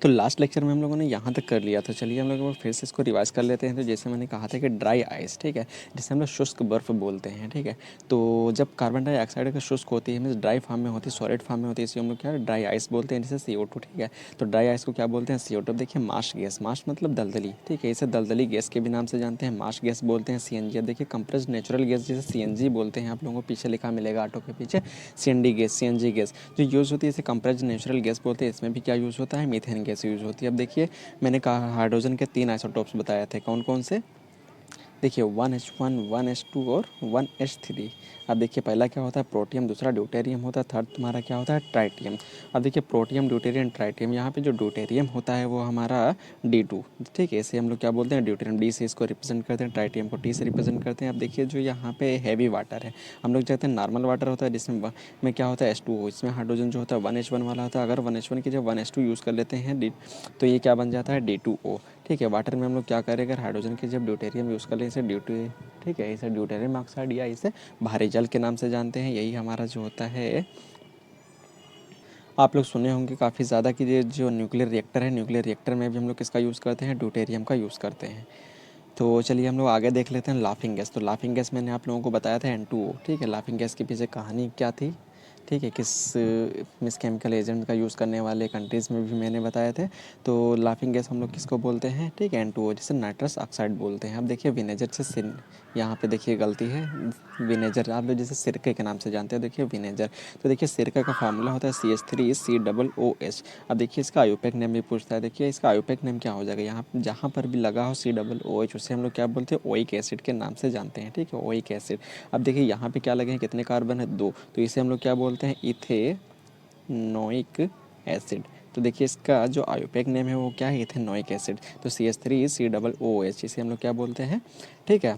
तो last lecture में हम लोगों ने यहाँ तक कर लिया, तो चलिए हम लोग फिर से इसको रिवाइज कर लेते हैं। तो जैसे मैंने कहा था कि ड्राई आइस, ठीक है, जिसे हम लोग शुष्क बर्फ़ बोलते हैं, ठीक है। तो जब कार्बन डाइऑक्साइड का शुष्क होती है, मीन्स ड्राई फॉर्म में होती है, सॉलिड फॉर्म में होती है, इसे हम लोग क्या ड्राई आइस बोलते हैं, जिसे CO2, ठीक है। तो ड्राई आइस को क्या बोलते हैं? CO2। अब देखिए मार्श गैस, मार्श मतलब दलदली, ठीक है, इसे दलदली गैस के भी नाम से जानते हैं, मार्श गैस बोलते हैं। CNG, अब देखिए कंप्रेस्ड नेचुरल गैस जिसे CNG बोलते हैं, आप लोगों को पीछे लिखा मिलेगा ऑटो के पीछे, CND गैस, CNG गैस जो यूज़ होती है इसे कंप्रेस्ड नेचुरल गैस बोलते हैं। इसमें भी क्या यूज़ होता है? मीथेन गैस यूज़ होती है। अब देखिए मैंने कहा हाइड्रोजन के 3 आइसोटोप्स बताए थे, कौन कौन से? देखिए 1H1, 1H2 और 1H3। अब देखिए पहला क्या होता है? प्रोटियम, दूसरा ड्यूटेरियम होता है, थर्ड तुम्हारा क्या होता है? ट्राइटियम। अब देखिए प्रोटियम, ड्यूटेरियम, ट्राइटियम, यहाँ पे जो ड्यूटेरियम होता है वो हमारा D2, ठीक है, इसे हम लोग क्या बोलते हैं? ड्यूटेरियम। D से इसको रिप्रेजेंट करते हैं, ट्राइटियम को T से रिप्रेजेंट करते हैं। अब देखिए जो यहाँ पे हैवी वाटर है, हम लोग चाहते हैं नॉर्मल वाटर होता है जिसमें में क्या होता है? H2O, इसमें हाइड्रोजन जो होता है 1H1 वाला होता है। अगर 1H1 की जब 1H2 यूज़ कर लेते हैं तो ये क्या बन जाता है? D2O, ठीक है। वाटर में हम लोग क्या करें? अगर हाइड्रोजन की जब ड्यूटेरियम यूज़ कर लें, इसे ठीक है, इसे ड्यूटेरियम ऑक्साइड या इसे भारी जल के नाम से जानते हैं। यही हमारा जो होता है, आप लोग सुने होंगे काफ़ी ज़्यादा कि ये जो न्यूक्लियर रिएक्टर है, न्यूक्लियर रिएक्टर में भी हम लोग किसका यूज़ करते हैं? ड्यूटेरियम का यूज़ करते हैं। तो चलिए हम लोग आगे देख लेते हैं लाफिंग गैस। तो लाफिंग गैस मैंने आप लोगों को बताया था N2O, ठीक है। लाफिंग गैस के पीछे कहानी क्या थी, ठीक है, किस मिस केमिकल एजेंट का यूज़ करने वाले कंट्रीज़ में भी मैंने बताए थे। तो लाफिंग गैस हम लोग किसको बोलते हैं? ठीक है, N2O, जिसे नाइट्रस ऑक्साइड बोलते हैं। अब देखिए विनेगर से सिन, यहाँ पे देखिए गलती है, विनेगर आप लोग जैसे सिरके के नाम से जानते हैं, देखिए विनेगर। तो देखिए सिरका का फार्मूला होता है CH3COOH। अब देखिए इसका आयुपेक नेम भी पूछता है, देखिए इसका आयुपेक नेम क्या हो जाएगा? यहाँ जहाँ पर भी लगा हो COOH, उसे हम लोग क्या बोलते हैं? ओइक एसिड के नाम से जानते हैं, ठीक है, ओइक एसिड। अब देखिए यहाँ पे क्या लगे हैं? कितने कार्बन है? 2, तो इसे हम लोग क्या बोलते हैं? Ethanoic acid. तो देखिए इसका जो आयुपेक नेम है वो क्या है? Ethanoic acid. तो CH3COOH, इसे हम लोग क्या बोलते हैं? ठीक है,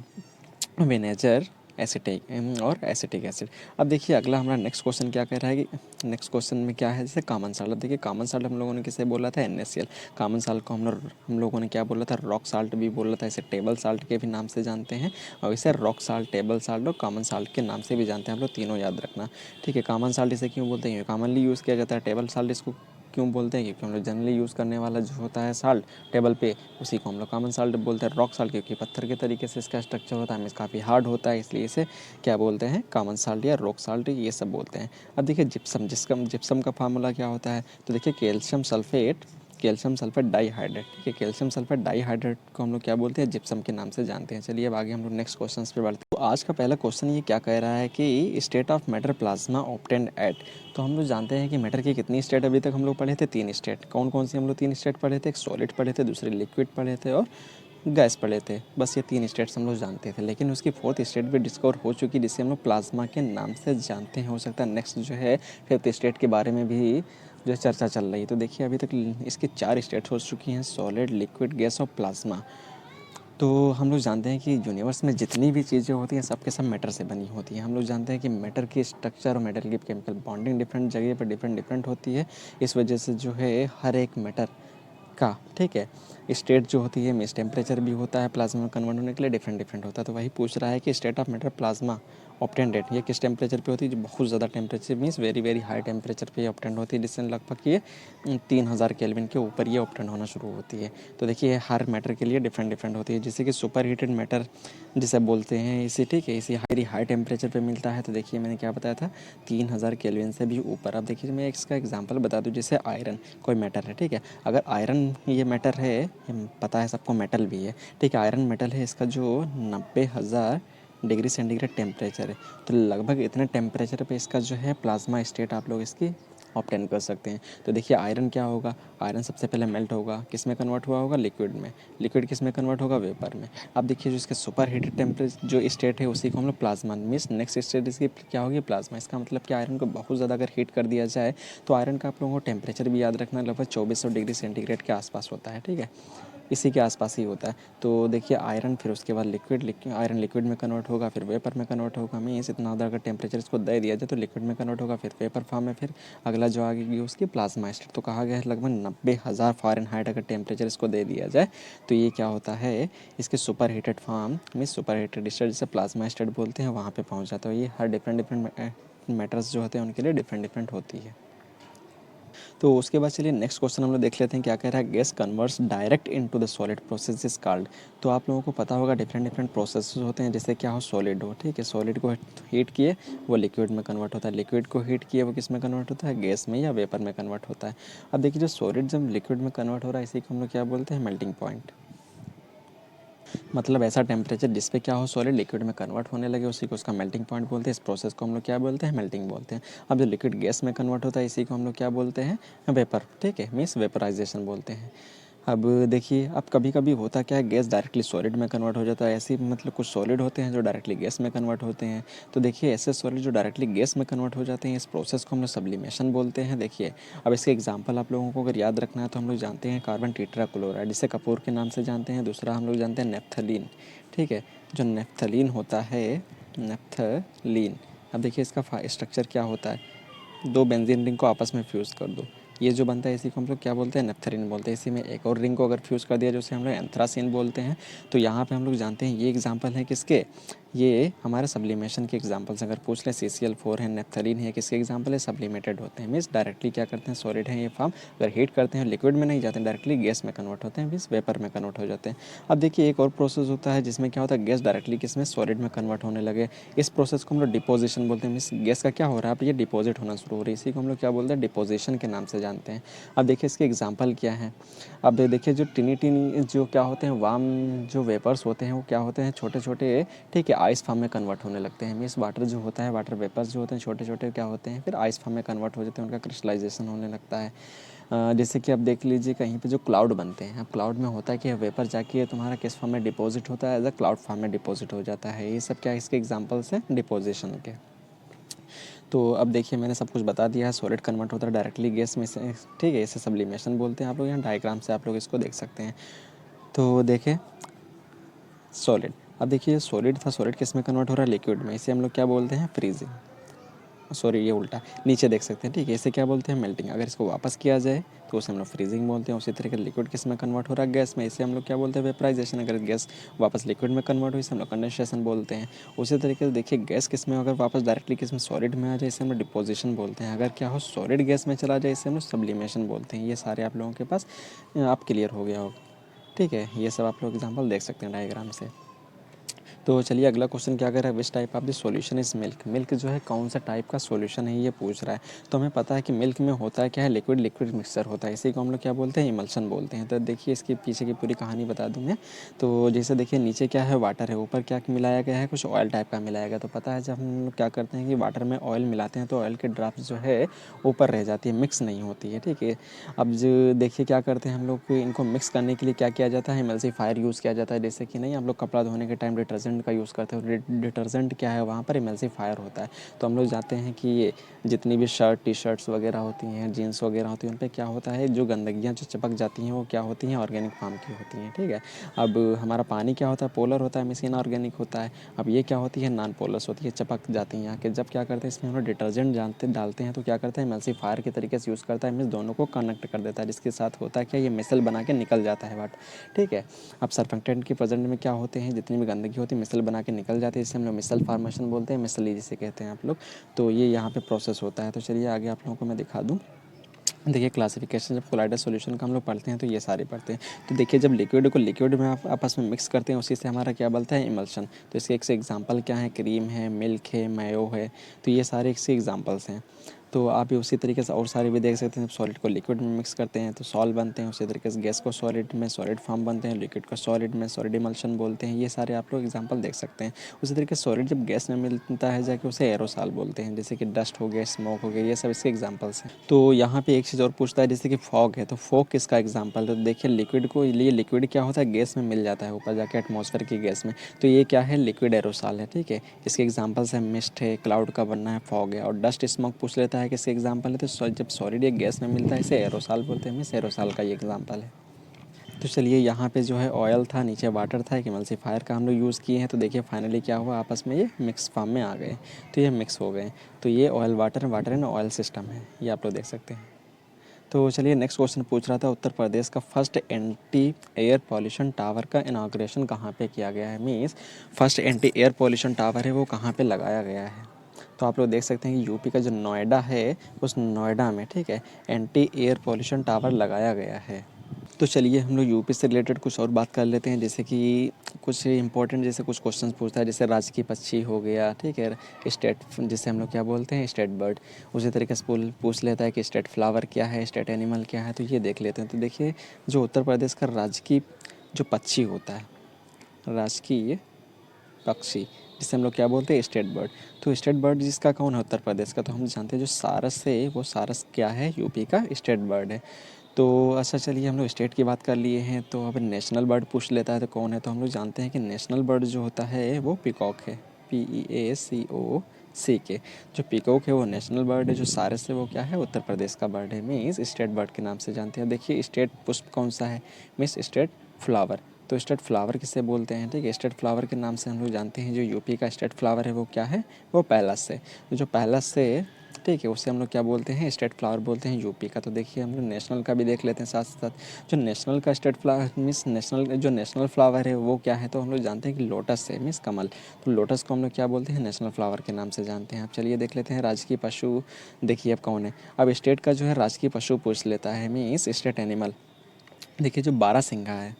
विनेगर एसिटिक और एसिटिक एसिड। अब देखिए अगला हमारा नेक्स्ट क्वेश्चन क्या कह रहा है कि नेक्स्ट क्वेश्चन में क्या है? जैसे कॉमन साल्ट। अब देखिए कॉमन साल्ट हम लोगों ने किसे बोला था? NaCl। कॉमन साल्ट को हम लोगों ने क्या बोला था? रॉक साल्ट भी बोला था, इसे टेबल साल्ट के भी नाम से जानते हैं, और इसे रॉक साल्ट, टेबल साल्ट और कॉमन साल्ट के नाम से भी जानते हैं। आप लोग तीनों याद रखना, ठीक है। कॉमन साल्ट इसे क्यों बोलते हैं? कॉमनली यूज़ किया जाता है। टेबल साल्ट इसको क्यों बोलते हैं? क्योंकि हम लोग जनरली यूज़ करने वाला जो होता है साल्ट टेबल पे, उसी को हम लोग कॉमन साल्ट बोलते हैं। रॉक साल्ट क्योंकि पत्थर के तरीके से इसका स्ट्रक्चर होता है, काफ़ी हार्ड होता है, इसलिए इसे क्या बोलते हैं? कॉमन साल्ट या रॉक साल्ट, ये सब बोलते हैं। अब देखिए जिप्सम, जिप्सम का फार्मूला क्या होता है? तो देखिए कैल्शियम सल्फेट डाईहाइड्रेट, ठीक है, कैल्शियम सल्फेट डाईहाइड्रेट को हम लोग क्या बोलते हैं? जिप्सम के नाम से जानते हैं। चलिए अब आगे हम लोग नेक्स्ट क्वेश्चन पे बढ़ते हैं। तो आज का पहला क्वेश्चन ये क्या कह रहा है कि state of matter plasma obtained at. तो हम लोग जानते हैं कि मैटर की कितनी स्टेट अभी तक हम लोग पढ़े थे? 3 स्टेट। कौन कौन सी हम लोग 3 स्टेट पढ़े थे? एक सॉलिड पढ़े थे, दूसरे लिक्विड पढ़े थे और गैस पढ़े थे। बस ये 3 स्टेट्स हम लोग जानते थे, लेकिन उसकी 4th स्टेट भी डिस्कवर हो चुकी, जिसे हम लोग प्लाज्मा के नाम से जानते हैं। हो सकता है नेक्स्ट जो है 5th स्टेट के बारे में भी जो है चर्चा चल रही है। तो देखिए अभी तक इसकी 4 स्टेट्स हो चुकी हैं, सॉलिड, लिक्विड, गैस और प्लाज्मा। तो हम लोग जानते हैं कि यूनिवर्स में जितनी भी चीज़ें होती हैं सब के सब मैटर से बनी होती हैं। हम लोग जानते हैं कि मैटर की स्ट्रक्चर और मैटर की केमिकल बॉन्डिंग डिफरेंट जगह पर डिफरेंट होती है। इस वजह से जो है हर एक मैटर का, ठीक है, स्टेट जो होती है, मीन्स टेम्परेचर भी होता है प्लाज्मा में कन्वर्ट होने के लिए डिफरेंट होता है। तो वही पूछ रहा है कि state of matter plasma obtained at, ये किस टेम्परेचर पे होती है? जो बहुत ज़्यादा temperature, means very high temperature पे ऑप्टेंड होती है, जिससे लगभग ये 3000 केल्विन के ऊपर ये ऑप्टेंड होना शुरू होती है। तो देखिए हर मैटर के लिए डिफरेंट होती है। जैसे कि सुपर हीटेड मैटर जिसे बोलते हैं, इसे, ठीक है, इसे हाई टेम्परेचर पे मिलता है। तो देखिए मैंने क्या बताया था? 3000 केल्विन से भी ऊपर। अब देखिए मैं इसका एग्जांपल बता दूं, जैसे आयरन कोई मैटर है, ठीक है, अगर आयरन ये मैटर है, पता है सबको मेटल भी है, ठीक है, आयरन मेटल है, इसका जो 90,000 डिग्री सेंटीग्रेड टेम्परेचर है। तो लगभग इतने टेम्परेचर पे इसका जो है प्लाज्मा स्टेट आप लोग इसकी ऑब्टेन कर सकते हैं। तो देखिए आयरन क्या होगा? आयरन सबसे पहले मेल्ट होगा, किस में कन्वर्ट हुआ होगा? लिक्विड में। लिक्विड किस में कन्वर्ट होगा? वेपर में। अब देखिए जो इसका सुपर हीटेड टेम्परेचर जो स्टेट है उसी को हम लोग प्लाज्मा, मीन्स नेक्स्ट स्टेट इसकी क्या होगी? प्लाज्मा। इसका मतलब कि आयरन को बहुत ज़्यादा अगर हीट कर दिया जाए तो आयरन का आप लोगों को टेम्परेचर भी याद रखना, लगभग 2400 डिग्री सेंटीग्रेड के आसपास होता है, ठीक है, इसी के आसपास ही होता है। तो देखिए आयरन, फिर उसके बाद आयरन लिक्विड में कन्वर्ट होगा, फिर वेपर में कन्वर्ट होगा। मीन्स इतना ज़्यादा अगर टेम्परेचर इसको दे दिया जाए तो लिक्विड में कन्वर्ट होगा, फिर वेपर फॉर्म में, फिर अगला जो आगे उसकी प्लाज्मा स्टेट। तो कहा गया है लगभग 90,000 फ़ारेनहाइट अगर टेम्परेचर इसको दे दिया जाए तो ये क्या होता है? इसके super heated form, means super heated state जिसे प्लाज्मा स्टेट बोलते हैं, वहाँ पर पहुँच जाता है। ये हर डिफरेंट मैटर्स जो होते हैं उनके लिए डिफरेंट होती है। तो उसके बाद चलिए नेक्स्ट क्वेश्चन हम लोग देख लेते हैं क्या कह रहा है, gas converts direct into the solid process is called. तो आप लोगों को पता होगा डिफरेंट डिफरेंट प्रोसेस होते हैं, जैसे क्या हो सॉलिड हो, ठीक है, सॉलिड को हीट किए वो लिक्विड में कन्वर्ट होता है, लिक्विड को हीट किए वो किस में कन्वर्ट होता है, गैस में या वेपर में कन्वर्ट होता है। अब देखिए जो सॉलिड जब लिक्विड में कन्वर्ट हो रहा है इसी को हम लोग क्या बोलते हैं, मेल्टिंग पॉइंट। मतलब ऐसा टेम्परेचर जिस पे क्या हो सॉलिड लिक्विड में कन्वर्ट होने लगे उसी को उसका मेल्टिंग पॉइंट बोलते हैं। इस प्रोसेस को हम लोग क्या बोलते हैं, मेल्टिंग बोलते हैं। अब जो लिक्विड गैस में कन्वर्ट होता है इसी को हम लोग क्या बोलते हैं, वेपर, ठीक है, मीन्स वेपराइजेशन बोलते हैं। अब देखिए अब कभी कभी होता क्या है, गैस डायरेक्टली सॉलिड में कन्वर्ट हो जाता है, ऐसे ही मतलब कुछ सॉलिड होते हैं जो डायरेक्टली गैस में कन्वर्ट होते हैं। तो देखिए ऐसे सॉलिड जो डायरेक्टली गैस में कन्वर्ट हो जाते हैं इस प्रोसेस को हम लोग सब्लिमेशन बोलते हैं। देखिए अब इसके एग्जांपल आप लोगों को अगर याद रखना है तो हम लोग जानते हैं कार्बन टीट्राक्लोराइड, जिसे कपूर के नाम से जानते हैं। दूसरा हम लोग जानते हैं नेप्थलीन, ठीक है, जो नेप्थलीन होता है, नेप्थलीन। अब देखिए इसका स्ट्रक्चर क्या होता है, दो बेंजीन रिंग को आपस में फ्यूज़ कर दो, ये जो बनता है इसी को हम लोग क्या बोलते हैं, नेप्थलीन बोलते हैं। इसी में एक और रिंग को अगर फ्यूज़ कर दिया जो उसे हम लोग एंथ्रासीन बोलते हैं। तो यहाँ पे हम लोग जानते हैं ये एग्जांपल है किसके, ये हमारे सब्लिमेशन के एग्जांपल्स अगर पूछ लें, CCl4 है, नेप्थलीन है, किसके एग्जांपल है, सब्लिमेटेड होते हैं, मीन्स डायरेक्टली क्या करते हैं, सॉलिड है ये फॉर्म, अगर हीट करते हैं लिक्विड में नहीं जाते हैं, डायरेक्टली गैस में कन्वर्ट होते हैं, मीन्स वेपर में कन्वर्ट हो जाते हैं। अब देखिए एक और प्रोसेस होता है जिसमें क्या होता है, गैस डायरेक्टली किस में, सॉलिड में कन्वर्ट होने लगे, इस प्रोसेस को हम लोग डिपोजिशन बोलते हैं। मीन्स गैस का क्या हो रहा है, अब ये डिपॉजिट होना शुरू हो रही है, इसी को हम लोग क्या बोलते हैं, डिपोजिशन के नाम से जानते हैं। अब देखिए इसके एग्जाम्पल क्या है, अब देखिए जो टिनी टिनी जो क्या होते हैं, वार्म जो वेपर्स होते हैं वो क्या होते हैं, छोटे छोटे, ठीक है, आइस फॉर्म में कन्वर्ट होने लगते हैं। मीन्स वाटर जो होता है, वाटर वेपर्स जो होते हैं छोटे छोटे क्या होते हैं, फिर आइस फॉर्म में कन्वर्ट हो जाते हैं, उनका क्रिस्टलाइजेशन होने लगता है। जैसे कि आप देख लीजिए कहीं पे जो क्लाउड बनते हैं, अब क्लाउड में होता है कि वेपर जाके तुम्हारा किस फॉर्म में डिपॉजिट होता है, एज अ क्लाउड फॉर्म में डिपॉजिट हो जाता है। ये सब क्या इसके एग्जाम्पल्स हैं डिपोजिशन के। तो अब देखिए मैंने सब कुछ बता दिया है, सॉलिड कन्वर्ट होता है डायरेक्टली गैस में से, ठीक है, इसे सब्लिमेशन बोलते हैं। आप लोग यहाँ डायग्राम से आप लोग इसको देख सकते हैं। तो देखें सॉलिड, अब देखिए सॉलिड था, सॉलिड किस में कन्वर्ट हो रहा है, लिक्विड में, इसे हम लोग क्या बोलते हैं, फ्रीजिंग, सॉरी ये उल्टा, नीचे देख सकते हैं, ठीक है, इसे क्या बोलते हैं, मेल्टिंग। अगर इसको वापस किया जाए तो उसे हम लोग फ्रीजिंग बोलते हैं। उसी तरीके लिक्विड किस में कन्वर्ट हो रहा है, गैस में, इसे हम लोग क्या बोलते हैं, वेपराइजेशन। अगर गैस वापस लिक्विड में कन्वर्ट हो इसे हम लोग कंडेंसेशन बोलते हैं। उसी तरीके से देखिए गैस किस में अगर वापस डायरेक्टली किस में, सॉलिड में आ जाए इसे हम लोग डिपोजिशन बोलते हैं। अगर क्या हो सॉलिड गैस में चला जाए इसे हम लोग सब्लिमेशन बोलते हैं। ये सारे आप लोगों के पास आप क्लियर हो गया होगा, ठीक है, ये सब आप लोग एग्जाम्पल देख सकते हैं डायग्राम से। तो चलिए अगला क्वेश्चन क्या कर रहा है, which type of the solution is milk. Milk जो है कौन सा टाइप का सॉल्यूशन है ये पूछ रहा है। तो हमें पता है कि मिल्क में होता है क्या है, लिक्विड लिक्विड मिक्सचर होता है, इसी को हम लोग क्या बोलते हैं, इमल्शन बोलते हैं। तो देखिए इसके पीछे की पूरी कहानी बता दूँ मैं। तो जैसे देखिए नीचे क्या है, वाटर है, ऊपर क्या मिलाया गया है, कुछ ऑयल टाइप का मिलाया गया। तो पता है जब हम लोग क्या करते हैं कि वाटर में ऑयल मिलाते हैं तो ऑयल के ड्रॉप्स जो है ऊपर रह जाती है, मिक्स नहीं होती है, ठीक है। अब जो देखिए क्या करते हैं हम लोग, इनको मिक्स करने के लिए क्या किया जाता है, इमल्सीफायर यूज़ किया जाता है। जैसे कि नहीं हम लोग कपड़ा धोने के टाइम डिटर्जेंट का यूज़ करते हैं, डिटर्जेंट क्या है वहाँ पर इमल्सीफायर होता है। तो हम लोग जानते हैं कि ये जितनी भी शर्ट टी शर्ट्स वगैरह होती हैं, जीन्स वगैरह होती हैं, उन पर क्या होता है, जो गंदगियाँ जो चिपक जाती हैं वो क्या होती हैं, ऑर्गेनिक फार्म की होती हैं, ठीक है। अब हमारा पानी क्या होता है, पोलर होता है, मिसिन ऑर्गेनिक होता है। अब ये क्या होती है, नॉन पोलस होती है, चिपक जाती हैं आके। जब क्या करते हैं इसमें हम लोग डिटर्जेंट जानते डालते हैं तो क्या करता है, इमल्सीफायर के तरीके से यूज़ करता है, मीन्स दोनों को कनेक्ट कर देता है, जिसके साथ होता है क्या, ये मिसल बना के निकल जाता है वाटर, ठीक है। अब सरफेक्टेंट के प्रेजेंट में क्या होते हैं, जितनी भी गंदगी होती है मिसल बना के निकल जाती है, इसे हम लोग मिसल फार्मेशन बोलते हैं, मिसली जिसे कहते हैं आप लोग। तो ये यहाँ पे प्रोसेस होता है। तो चलिए आगे आप लोगों को मैं दिखा दूँ। देखिए क्लासिफिकेशन जब कोलाइडल सॉल्यूशन का हम लोग पढ़ते हैं तो ये सारे पढ़ते हैं। तो देखिए जब लिक्विड को लिक्विड में आप आपस में मिक्स करते हैं उसी से हमारा क्या बनता है, इमल्शन। तो इसके एक से एग्जांपल क्या है, क्रीम है, मिल्क है, मेयो है। तो ये सारे एक से एग्जांपल्स हैं। तो आप ये उसी तरीके से और सारे भी देख सकते हैं। जब सॉलिड को लिक्विड में मिक्स करते हैं तो सॉल्व बनते हैं, उसी तरीके से गैस को सॉलिड में सॉलिड फॉर्म बनते हैं, लिक्विड को सॉलिड में सॉलिड इमल्शन बोलते हैं। ये सारे आप लोग एग्जांपल देख सकते हैं। उसी तरीके से सॉलिड जब गैस में मिलता है जाके उसे एरोसॉल बोलते हैं, जैसे कि डस्ट हो गया, स्मोक हो गया, ये सब इसके एग्जांपल्स हैं। तो यहाँ पे एक चीज़ और पूछता है, जैसे कि फॉग है, तो फॉग किसका एग्जांपल है। तो देखिए लिक्विड को, ये लिक्विड क्या होता है, गैस में मिल जाता है ऊपर जाके एटमॉस्फेयर की गैस में। तो ये क्या है, लिक्विड एरोसॉल है, ठीक है। इसके एग्जांपल्स है मिस्ट है, क्लाउड का बनना है, फॉग है। और डस्ट स्मोक पूछ लेता है किसके एग्जांपल है, तो जब सॉलिड या गैस में मिलता है इसे एरोसॉल बोलते हैं, मीन्स एरोसॉल का ये एग्जांपल है। तो चलिए यहाँ पे जो है ऑयल था, नीचे वाटर था, एक इमल्सीफायर का हम लोग यूज़ किए हैं। तो देखिए फाइनली क्या हुआ, आपस में ये मिक्स फॉर्म में आ गए। तो ये मिक्स हो गए। तो ये oil water water and oil system है, ये आप लोग देख सकते हैं। तो चलिए नेक्स्ट क्वेश्चन पूछ रहा था, उत्तर प्रदेश का first anti air pollution tower का इनाग्रेशन कहाँ पे किया गया है। Means first anti air pollution tower है वो कहाँ पे लगाया गया है। तो आप लोग देख सकते हैं कि यूपी का जो नोएडा है, उस नोएडा में, ठीक है, एंटी एयर पॉल्यूशन टावर लगाया गया है। तो चलिए हम लोग यूपी से रिलेटेड कुछ और बात कर लेते हैं, जैसे कि कुछ इंपॉर्टेंट जैसे कुछ क्वेश्चंस पूछता है, जैसे राजकीय पक्षी हो गया, ठीक है, स्टेट जिसे हम लोग क्या बोलते हैं, स्टेट बर्ड। उसी तरीके से पूछ लेता है कि स्टेट फ्लावर क्या है, स्टेट एनिमल क्या है, तो ये देख लेते हैं। तो देखिए, जो उत्तर प्रदेश का राजकीय जो पक्षी होता है, राजकीय पक्षी, जिसे हम लोग क्या बोलते हैं, स्टेट बर्ड। तो स्टेट बर्ड जिसका कौन है, उत्तर प्रदेश का, तो हम जानते हैं जो सारस है, वो सारस क्या है, यूपी का स्टेट बर्ड है। तो अच्छा चलिए, हम लोग स्टेट की बात कर लिए हैं, तो अब नेशनल बर्ड पूछ लेता है तो कौन है, तो हम लोग जानते हैं कि नेशनल बर्ड जो होता है वो पीकॉक है, PEACOCK। जो पीकॉक है वो नेशनल बर्ड है। जो सारस है वो क्या है, उत्तर प्रदेश का बर्ड है, मीन्स स्टेट बर्ड के नाम से जानते हैं। देखिए स्टेट पुष्प कौन सा है, मीन्स स्टेट फ्लावर। तो स्टेट फ्लावर किसे बोलते हैं, ठीक है, स्टेट फ्लावर के नाम से हम लोग जानते हैं। जो यूपी का स्टेट फ्लावर है वो क्या है, वो पैलस है। तो जो पैलस है, ठीक है, उससे हम लोग क्या बोलते हैं, स्टेट फ्लावर बोलते हैं यूपी का। तो देखिए हम लोग नेशनल का भी देख लेते हैं साथ साथ। जो नेशनल का स्टेट फ्लावर मीन्स नेशनल जो नेशनल फ्लावर है वो क्या है, तो हम लोग जानते हैं कि लोटस है, मीन्स कमल। तो लोटस को हम लोग क्या बोलते हैं, नेशनल फ्लावर के नाम से जानते हैं। अब चलिए देख लेते हैं राजकीय पशु, देखिए अब कौन है। अब स्टेट का जो है राजकीय पशु पूछ लेता है, मीन्स स्टेट एनिमल। देखिए जो बारहसिंघा है,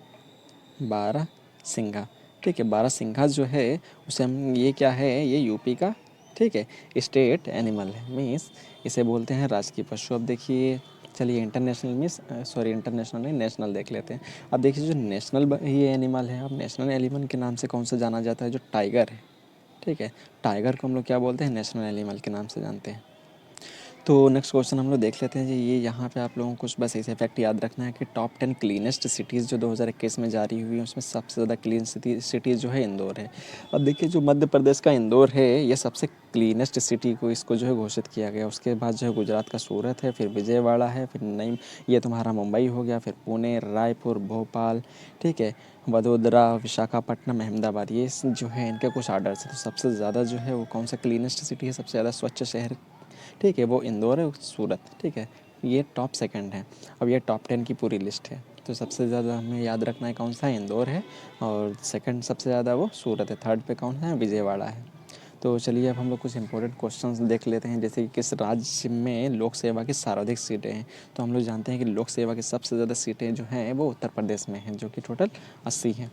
बारहसिंघा, ठीक है, बारहसिंघा जो है उसे हम, ये क्या है, ये यूपी का, ठीक है, स्टेट एनिमल है, मीन्स इसे बोलते हैं राजकीय पशु। अब देखिए चलिए इंटरनेशनल मीन्स सॉरी इंटरनेशनल नहीं, नेशनल देख लेते हैं। अब देखिए जो नेशनल ये एनिमल है, अब नेशनल एनिमल के नाम से कौन सा जाना जाता है, जो टाइगर है, ठीक है, टाइगर को हम लोग क्या बोलते हैं, नेशनल एनिमल के नाम से जानते हैं। तो नेक्स्ट क्वेश्चन हम लोग देख लेते हैं जी। ये यहाँ पे आप लोगों को कुछ बस ऐसे फैक्ट याद रखना है कि टॉप 10 क्लीनेस्ट सिटीज़ जो 2021 में जारी हुई है, उसमें सबसे ज़्यादा क्लीन सिटीज़ जो है इंदौर है। अब देखिए जो मध्य प्रदेश का इंदौर है, ये सबसे क्लीनेस्ट सिटी को इसको जो है घोषित किया गया। उसके बाद जो है गुजरात का सूरत है, फिर विजयवाड़ा है, फिर नई ये तुम्हारा मुंबई हो गया, फिर पुणे, रायपुर, भोपाल, ठीक है, वडोदरा, विशाखापट्टनम, अहमदाबाद, ये जो है इनके कुछ आर्डर्स हैं। तो सबसे ज़्यादा जो है वो कौन सा क्लीनेस्ट सिटी है, सबसे ज़्यादा स्वच्छ शहर, ठीक है, वो इंदौर है, सूरत, ठीक है, ये टॉप सेकंड है। अब ये टॉप 10 की पूरी लिस्ट है। तो सबसे ज़्यादा हमें याद रखना है कौन सा है, इंदौर है, और सेकंड सबसे ज़्यादा वो सूरत है, थर्ड पे कौन है, विजयवाड़ा है। तो चलिए अब हम लोग कुछ इंपॉर्टेंट क्वेश्चंस देख लेते हैं, जैसे कि किस राज्य में लोक सेवा की सर्वाधिक सीटें हैं। तो हम लोग जानते हैं कि लोक सेवा की सबसे ज़्यादा सीटें जो हैं वो उत्तर प्रदेश में हैं, जो कि टोटल 80 हैं।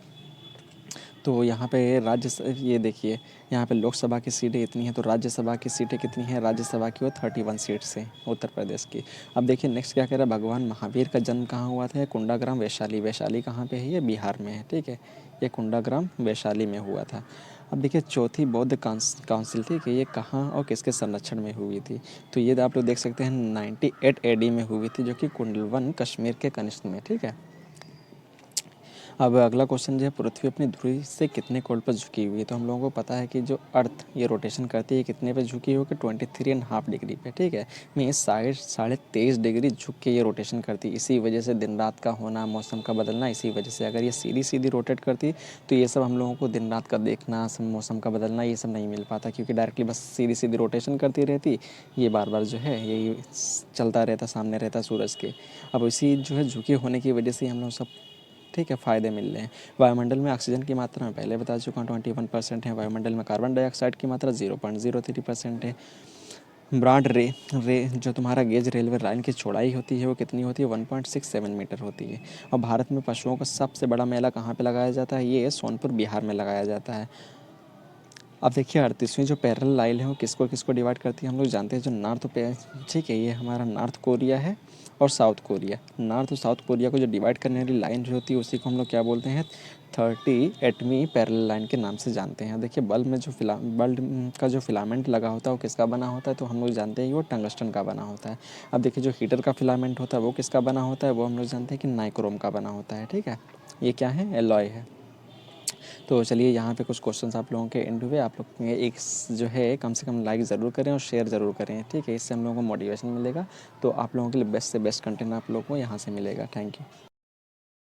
तो यहाँ पे ये देखिए, यहाँ पे लोकसभा की सीटें इतनी हैं, तो राज्यसभा की सीटें कितनी हैं, राज्यसभा की वो 31 सीट्स हैं उत्तर प्रदेश की। अब देखिए नेक्स्ट क्या कह रहा है, भगवान महावीर का जन्म कहाँ हुआ था, कुंडाग्राम वैशाली। वैशाली कहाँ पे है, ये बिहार में है, ठीक है, ये कुंडाग्राम वैशाली में हुआ था। अब देखिए चौथी बौद्ध काउंसिल थी कि ये कहाँ और किसके संरक्षण में हुई थी, तो ये आप लोग देख सकते हैं 98 AD में हुई थी, जो कि कुंडलवन कश्मीर के कनिष्क में, ठीक है। अब अगला क्वेश्चन जो है, पृथ्वी अपनी धुरी से कितने कोण पर झुकी हुई है। तो हम लोगों को पता है कि जो अर्थ ये रोटेशन करती है कितने पे झुकी हुई है, 23.5 डिग्री पे, ठीक है, मीन 23.5 डिग्री झुक के ये रोटेशन करती है। इसी वजह से दिन रात का होना, मौसम का बदलना, इसी वजह से। अगर ये सीधी सीधी रोटेट करती तो ये सब हम लोगों को दिन रात का देखना, मौसम का बदलना, ये सब नहीं मिल पाता, क्योंकि डायरेक्टली बस सीधी सीधी रोटेशन करती रहती, ये बार बार जो है यही चलता रहता, सामने रहता सूरज के। अब इसी जो है झुके होने की वजह से हम लोग सब, ठीक है, फ़ायदे मिल रहे हैं। वायुमंडल में ऑक्सीजन की मात्रा मैं पहले बता चुका हूँ 21% है। वायुमंडल में कार्बन डाइऑक्साइड की मात्रा 0.03% है। ब्रॉड रे जो तुम्हारा गेज रेलवे लाइन की चौड़ाई होती है वो कितनी होती है, 1.67 मीटर होती है। और भारत में पशुओं का सबसे बड़ा मेला कहाँ पे लगाया जाता है, ये सोनपुर बिहार में लगाया जाता है। अब देखिए 38वीं जो पैरेलल लाइन है वो किसको किसको डिवाइड करती है, हम लोग जानते हैं जो नॉर्थ पे, ठीक है, ये हमारा नॉर्थ कोरिया है और साउथ कोरिया। नॉर्थ और साउथ कोरिया को जो डिवाइड करने वाली लाइन जो होती है उसी को हम लोग क्या बोलते हैं, 38वीं पैरेलल लाइन के नाम से जानते हैं। देखिए बल्ब का जो फिलामेंट लगा होता है वो किसका बना होता है, तो हम लोग जानते हैं कि वो टंगस्टन का बना होता है। अब देखिए जो हीटर का फिलामेंट होता है वो किसका बना होता है, वो हम लोग जानते हैं कि नाइक्रोम का बना होता है, ठीक है, ये क्या है, एलॉय है। तो चलिए यहाँ पे कुछ क्वेश्चंस आप लोगों के एंड हुए। आप लोग एक जो है कम से कम लाइक ज़रूर करें और शेयर ज़रूर करें, ठीक है, इससे हम लोगों को मोटिवेशन मिलेगा। तो आप लोगों के लिए बेस्ट से बेस्ट कंटेंट आप लोगों को यहाँ से मिलेगा। Thank you.